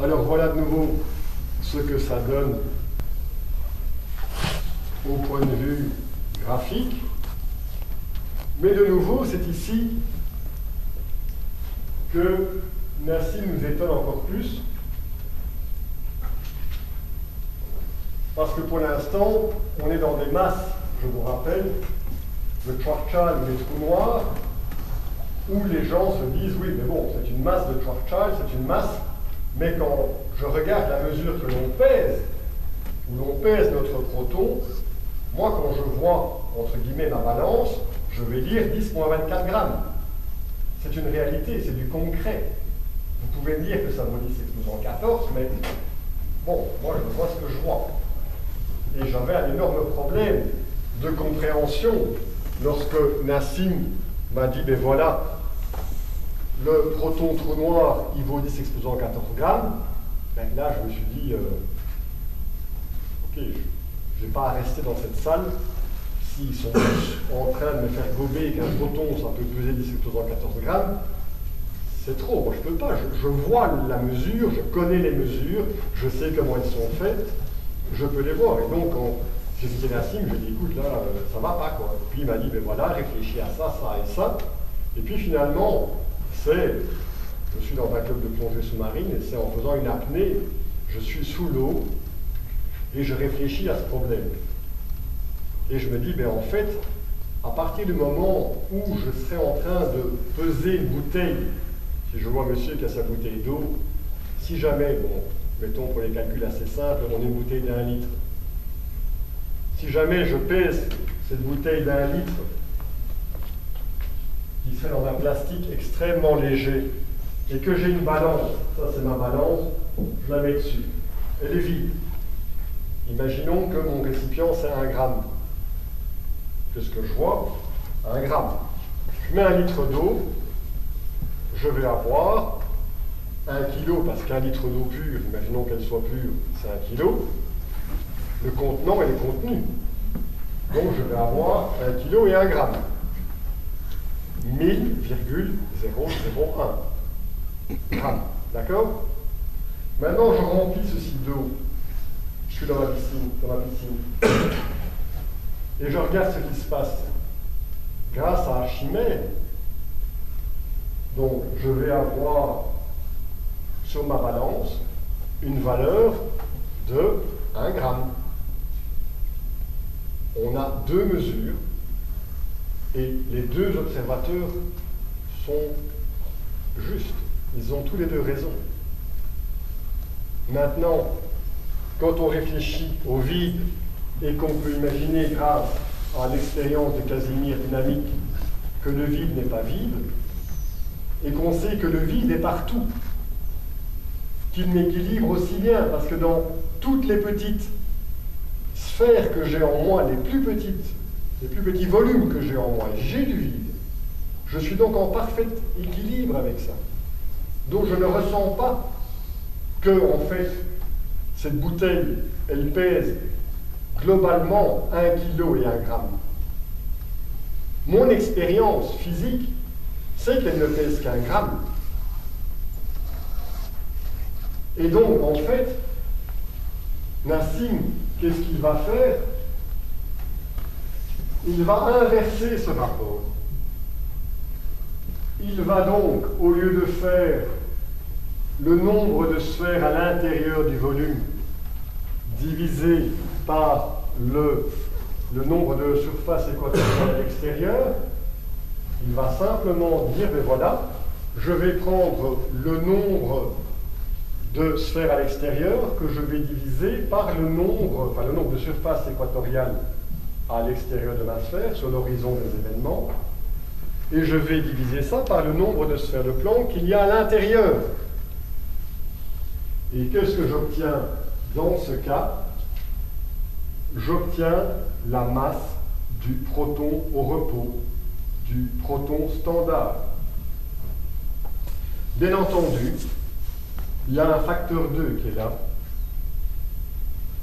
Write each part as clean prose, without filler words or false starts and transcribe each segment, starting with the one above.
Alors voilà de nouveau ce que ça donne au point de vue graphique. Mais de nouveau, c'est ici que Nassim nous étonne encore plus. Parce que pour l'instant, on est dans des masses, je vous rappelle, de Schwarzschild ou des trous noirs, où les gens se disent, oui, mais bon, c'est une masse de Schwarzschild, c'est une masse, mais quand je regarde la mesure que l'on pèse, où l'on pèse notre proton, moi, quand je vois, entre guillemets, ma balance, je vais dire 10-24 grammes. C'est une réalité, c'est du concret. Vous pouvez me dire que ça vaut 10 exposant 14, mais bon, moi, je vois ce que je vois. Et j'avais un énorme problème de compréhension lorsque Nassim m'a dit, ben voilà, le proton trou noir, il vaut 10 exposant 14 grammes. Ben là, je me suis dit, ok, je ne vais pas rester dans cette salle s'ils sont en train de me faire gober qu'un proton, ça peut peser 10 exposant 14 grammes. C'est trop, moi je ne peux pas. Je vois la mesure, je connais les mesures, je sais comment elles sont faites, je peux les voir. Et donc, quand j'ai visité Nassim, je lui ai dit, écoute, là, ça ne va pas, quoi. Et puis il m'a dit, ben voilà, réfléchis à ça, ça et ça. Et puis finalement, je suis dans un club de plongée sous-marine, et c'est en faisant une apnée, je suis sous l'eau, et je réfléchis à ce problème. Et je me dis, ben en fait, à partir du moment où je serai en train de peser une bouteille, si je vois monsieur qui a sa bouteille d'eau, si jamais, bon, mettons pour les calculs assez simples, on a une bouteille d'1 litre. Si jamais je pèse cette bouteille d'1 litre, qui serait dans un plastique extrêmement léger, et que j'ai une balance, ça c'est ma balance, je la mets dessus. Elle est vide. Imaginons que mon récipient c'est 1 gramme. Qu'est-ce que je vois? 1 gramme. Je mets 1 litre d'eau, je vais avoir 1 kilo, parce qu'1 litre d'eau pure, imaginons qu'elle soit pure, c'est 1 kilo. Le contenant et le contenu. Donc je vais avoir 1 kilo et 1 gramme. 1000,001 grammes. D'accord? Maintenant, je remplis ceci d'eau. Je suis dans ma piscine. Et je regarde ce qui se passe. Grâce à Archimède, donc je vais avoir sur ma balance une valeur de 1 gramme. On a 2 mesures et les 2 observateurs sont justes. Ils ont tous les 2 raison. Maintenant, quand on réfléchit au vide et qu'on peut imaginer grâce à l'expérience de Casimir dynamique que le vide n'est pas vide, et qu'on sait que le vide est partout, qu'il m'équilibre aussi bien, parce que dans toutes les petites sphères que j'ai en moi, les plus petits volumes que j'ai en moi, j'ai du vide. Je suis donc en parfait équilibre avec ça. Donc je ne ressens pas que, en fait, cette bouteille, elle pèse globalement 1 kg et 1 gramme. Mon expérience physique, c'est qu'elle ne pèse qu'1 gramme. Et donc, en fait, Nassim, qu'est-ce qu'il va faire? Il va inverser ce rapport. Il va donc, au lieu de faire le nombre de sphères à l'intérieur du volume divisé par le nombre de surfaces équatoriales à l'extérieur, il va simplement dire, ben voilà, je vais prendre le nombre de sphères à l'extérieur que je vais diviser par le nombre de surfaces équatoriales à l'extérieur de ma sphère, sur l'horizon des événements, et je vais diviser ça par le nombre de sphères de Planck qu'il y a à l'intérieur. Et qu'est-ce que j'obtiens dans ce cas? J'obtiens la masse du proton au repos, du proton standard. Bien entendu, il y a un facteur 2 qui est là.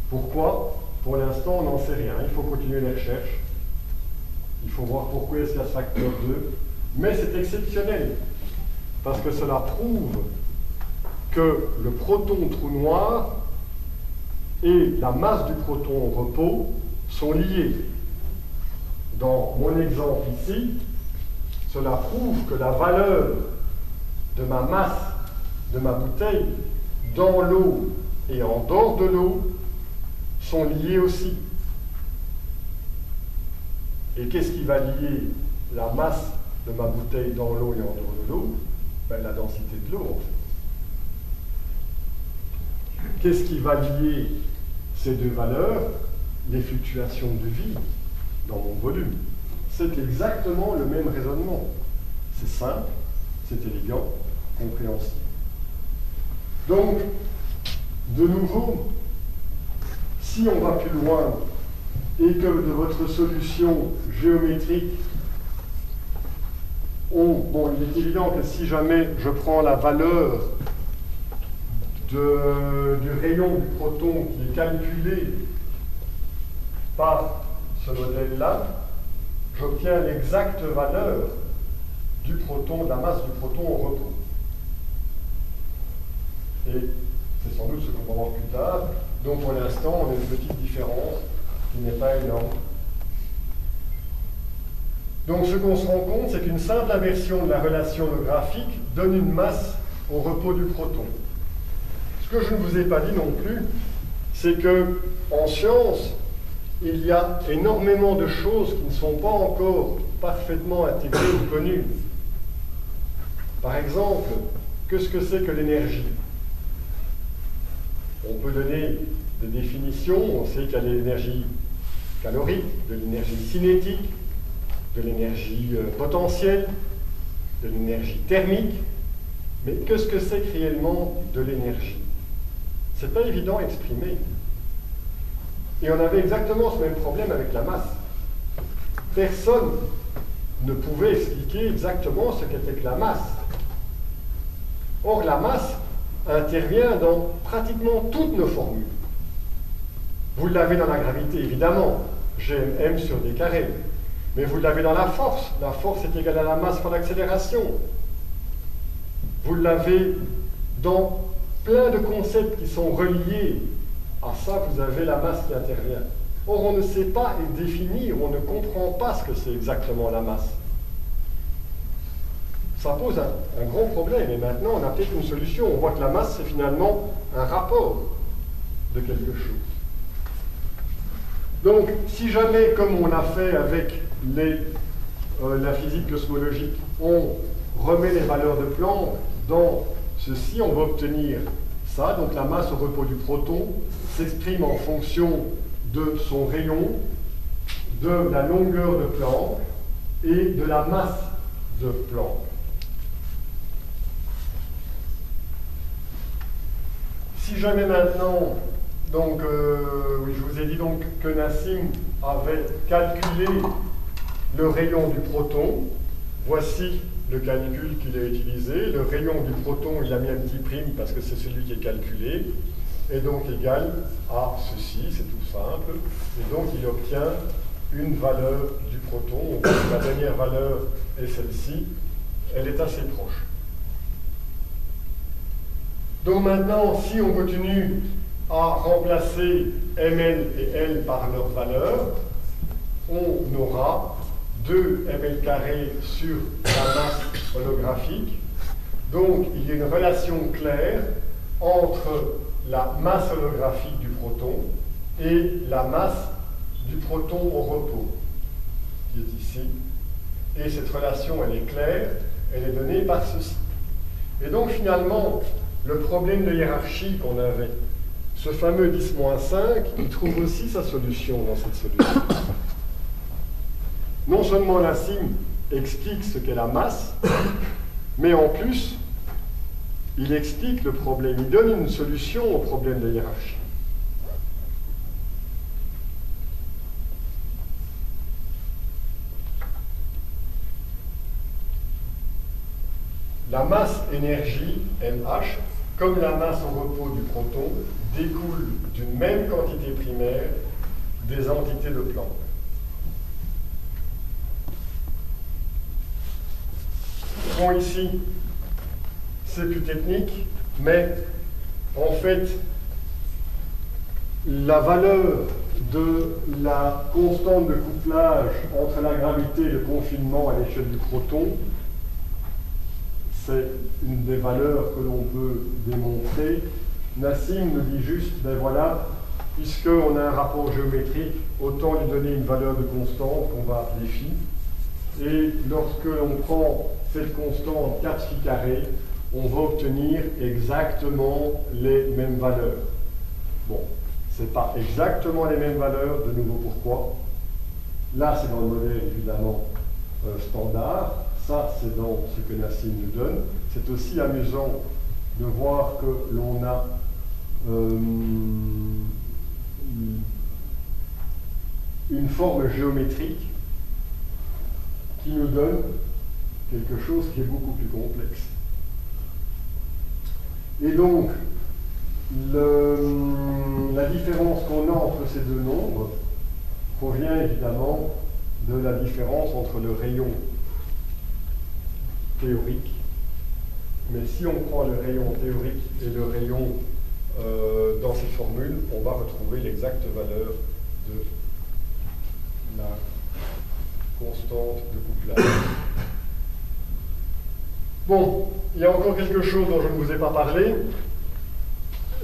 Pourquoi? Pour l'instant, on n'en sait rien. Il faut continuer les recherches. Il faut voir pourquoi est-ce qu'il y a ce facteur 2. Mais c'est exceptionnel, parce que cela prouve que le proton trou noir et la masse du proton au repos sont liés. Dans mon exemple ici, cela prouve que la valeur de ma masse, de ma bouteille, dans l'eau et en dehors de l'eau, sont liées aussi. Et qu'est-ce qui va lier la masse de ma bouteille dans l'eau et en dehors de l'eau? Ben, la densité de l'eau, en fait. Qu'est-ce qui va lier ces deux valeurs? Les fluctuations de vide dans mon volume. C'est exactement le même raisonnement. C'est simple, c'est élégant, compréhensible. Donc, de nouveau, si on va plus loin et que de votre solution géométrique, bon, il est évident que si jamais je prends la valeur du rayon du proton qui est calculé par ce modèle-là, j'obtiens l'exacte valeur du proton, de la masse du proton au repos. Et c'est sans doute ce qu'on va voir plus tard. Donc pour l'instant, on a une petite différence qui n'est pas énorme. Donc ce qu'on se rend compte, c'est qu'une simple inversion de la relation graphique donne une masse au repos du proton. Ce que je ne vous ai pas dit non plus, c'est que en science, il y a énormément de choses qui ne sont pas encore parfaitement intégrées ou connues. Par exemple, qu'est-ce que c'est que l'énergie? On peut donner des définitions, on sait qu'il y a de l'énergie calorique, de l'énergie cinétique, de l'énergie potentielle, de l'énergie thermique, mais qu'est-ce que c'est que réellement de l'énergie? C'est pas évident à exprimer. Et on avait exactement ce même problème avec la masse. Personne ne pouvait expliquer exactement ce qu'était que la masse. Or, la masse intervient dans pratiquement toutes nos formules. Vous l'avez dans la gravité, évidemment, Gm sur d carré. Mais vous l'avez dans la force. La force est égale à la masse fois l'accélération. Vous l'avez dans plein de concepts qui sont reliés. À ça, vous avez la masse qui intervient. Or, on ne sait pas définir, on ne comprend pas ce que c'est exactement la masse. Ça pose un grand problème, et maintenant, on a peut-être une solution. On voit que la masse, c'est finalement un rapport de quelque chose. Donc, si jamais, comme on l'a fait avec la physique cosmologique, on remet les valeurs de Planck dans ceci, on va obtenir ça. Donc, la masse au repos du proton s'exprime en fonction de son rayon, de la longueur de Planck et de la masse de Planck. Si jamais maintenant, donc, oui, je vous ai dit donc que Nassim avait calculé le rayon du proton. Voici le calcul qu'il a utilisé. Le rayon du proton, il a mis un petit prime parce que c'est celui qui est calculé, et donc égal à ceci, c'est tout simple. Et donc il obtient une valeur du proton. La dernière valeur est celle-ci. Elle est assez proche. Donc maintenant, si on continue à remplacer ml et L par leurs valeurs, on aura 2 ml carré sur la masse holographique. Donc il y a une relation claire entre la masse holographique du proton et la masse du proton au repos, qui est ici. Et cette relation, elle est claire, elle est donnée par ceci. Et donc finalement, le problème de hiérarchie qu'on avait, ce fameux 10-5, il trouve aussi sa solution dans cette solution. Non seulement Nassim explique ce qu'est la masse, mais en plus, il explique le problème, il donne une solution au problème de hiérarchie. La masse énergie, MH, comme la masse au repos du proton, découle d'une même quantité primaire des entités de Planck. Bon, ici, c'est plus technique, mais en fait, la valeur de la constante de couplage entre la gravité et le confinement à l'échelle du proton, c'est une des valeurs que l'on peut démontrer. Nassim nous dit juste, ben voilà, puisqu'on a un rapport géométrique, autant lui donner une valeur de constante qu'on va appeler phi. Et lorsque l'on prend cette constante 4 phi carré, on va obtenir exactement les mêmes valeurs. Bon, ce n'est pas exactement les mêmes valeurs, de nouveau pourquoi? Là, c'est dans le modèle évidemment standard, ça c'est dans ce que Nassim nous donne. C'est aussi amusant de voir que l'on a une forme géométrique qui nous donne quelque chose qui est beaucoup plus complexe. Et donc, la différence qu'on a entre ces deux nombres provient évidemment de la différence entre le rayon théorique. Mais si on prend le rayon théorique et le rayon dans ces formules, on va retrouver l'exacte valeur de la constante de couplage. Bon, il y a encore quelque chose dont je ne vous ai pas parlé.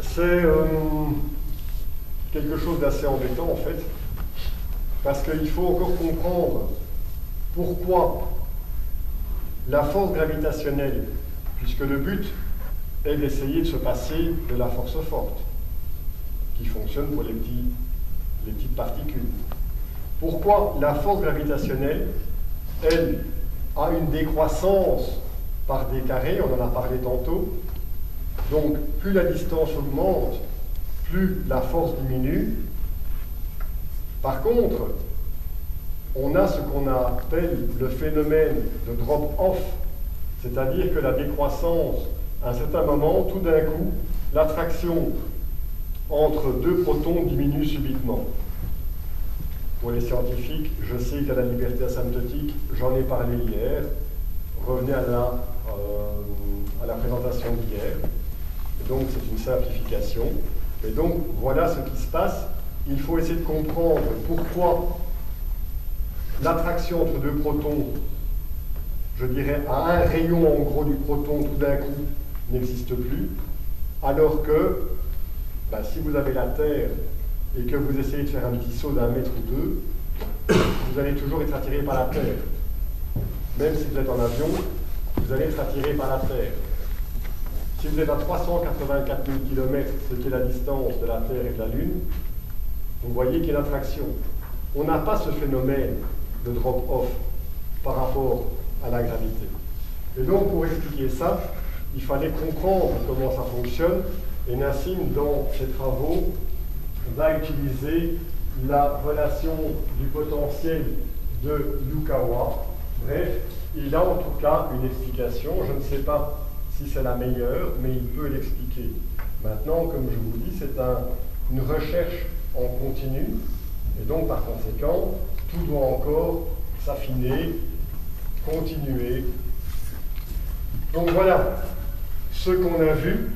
C'est quelque chose d'assez embêtant en fait, parce qu'il faut encore comprendre pourquoi la force gravitationnelle, puisque le but est d'essayer de se passer de la force forte, qui fonctionne pour les petites particules. Pourquoi la force gravitationnelle, elle, a une décroissance par d carré, on en a parlé tantôt. Donc, plus la distance augmente, plus la force diminue. Par contre, on a ce qu'on appelle le phénomène de drop-off, c'est-à-dire que la décroissance, à un certain moment, tout d'un coup, l'attraction entre deux protons diminue subitement. Pour les scientifiques, je sais qu'à la liberté asymptotique, j'en ai parlé hier, revenez à la présentation d'hier. Donc c'est une simplification. Et donc voilà ce qui se passe. Il faut essayer de comprendre pourquoi l'attraction entre deux protons, je dirais à un rayon en gros du proton tout d'un coup, n'existe plus, alors que si vous avez la Terre et que vous essayez de faire un petit saut d'1 mètre ou deux, vous allez toujours être attiré par la Terre. Même si vous êtes en avion, vous allez être attiré par la Terre. Si vous êtes à 384 000 km, ce qui est la distance de la Terre et de la Lune, vous voyez qu'il y a l'attraction. On n'a pas ce phénomène de drop-off par rapport à la gravité. Et donc, pour expliquer ça, il fallait comprendre comment ça fonctionne. Et Nassim, dans ses travaux, va utiliser la relation du potentiel de Yukawa. Bref, il a en tout cas une explication. Je ne sais pas si c'est la meilleure, mais il peut l'expliquer. Maintenant, comme je vous dis, c'est une recherche en continu, et donc par conséquent, tout doit encore s'affiner, continuer. Donc voilà ce qu'on a vu.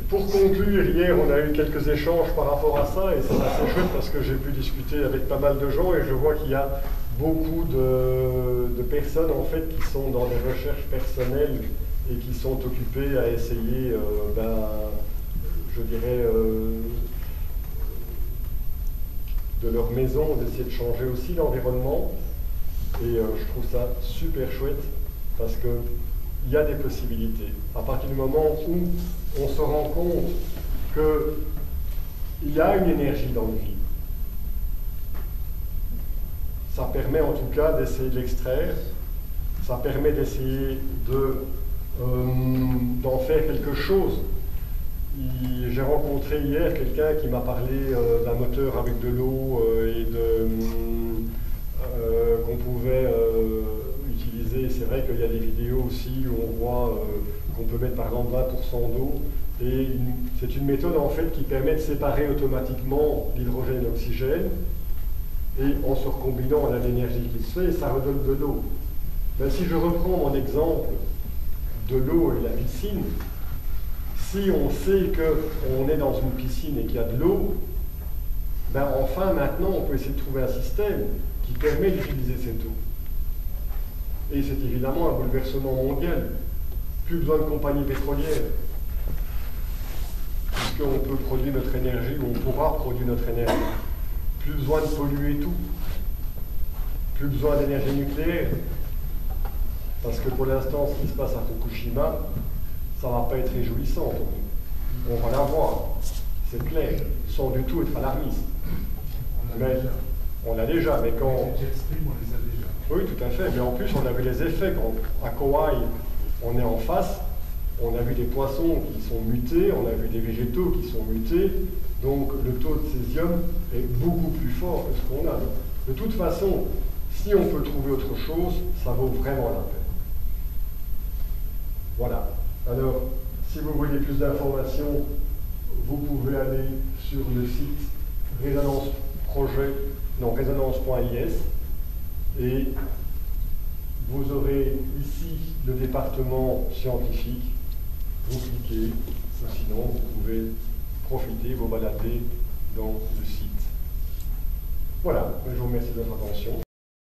Pour conclure, hier, on a eu quelques échanges par rapport à ça, et c'est assez chouette parce que j'ai pu discuter avec pas mal de gens, et je vois qu'il y a beaucoup de personnes, en fait, qui sont dans des recherches personnelles et qui sont occupées à essayer, je dirais, de leur maison, d'essayer de changer aussi l'environnement. Et je trouve ça super chouette parce qu'il y a des possibilités. À partir du moment où on se rend compte qu'il y a une énergie dans le vide, ça permet en tout cas d'essayer de l'extraire, ça permet d'essayer d'en faire quelque chose. J'ai rencontré hier quelqu'un qui m'a parlé d'un moteur avec de l'eau et qu'on pouvait utiliser. C'est vrai qu'il y a des vidéos aussi où on voit qu'on peut mettre par exemple 20% d'eau. Et c'est une méthode en fait qui permet de séparer automatiquement l'hydrogène et l'oxygène. Et en se recombinant, on a l'énergie qui se fait et ça redonne de l'eau. Ben, si je reprends mon exemple de l'eau et la piscine, si on sait qu'on est dans une piscine et qu'il y a de l'eau, ben enfin maintenant on peut essayer de trouver un système qui permet d'utiliser cette eau. Et c'est évidemment un bouleversement mondial. Plus besoin de compagnies pétrolières, puisqu'on peut produire notre énergie, ou on pourra produire notre énergie. Plus besoin de polluer tout. Plus besoin d'énergie nucléaire. Parce que pour l'instant, ce qui se passe à Fukushima, ça ne va pas être réjouissant. On va la voir, c'est clair, sans du tout être alarmiste. Mais on l'a déjà, mais quand... Les jet stream, on les a déjà. Oui, tout à fait, mais en plus, on a vu les effets. Quand à Kauai, on est en face, on a vu des poissons qui sont mutés, on a vu des végétaux qui sont mutés, donc le taux de césium est beaucoup plus fort que ce qu'on a. De toute façon, si on peut trouver autre chose, ça vaut vraiment la peine. Voilà. Alors, si vous voulez plus d'informations, vous pouvez aller sur le site résonance.is et vous aurez ici le département scientifique. Vous cliquez, ou sinon vous pouvez profiter, vous balader dans le site. Voilà, je vous remercie de votre attention.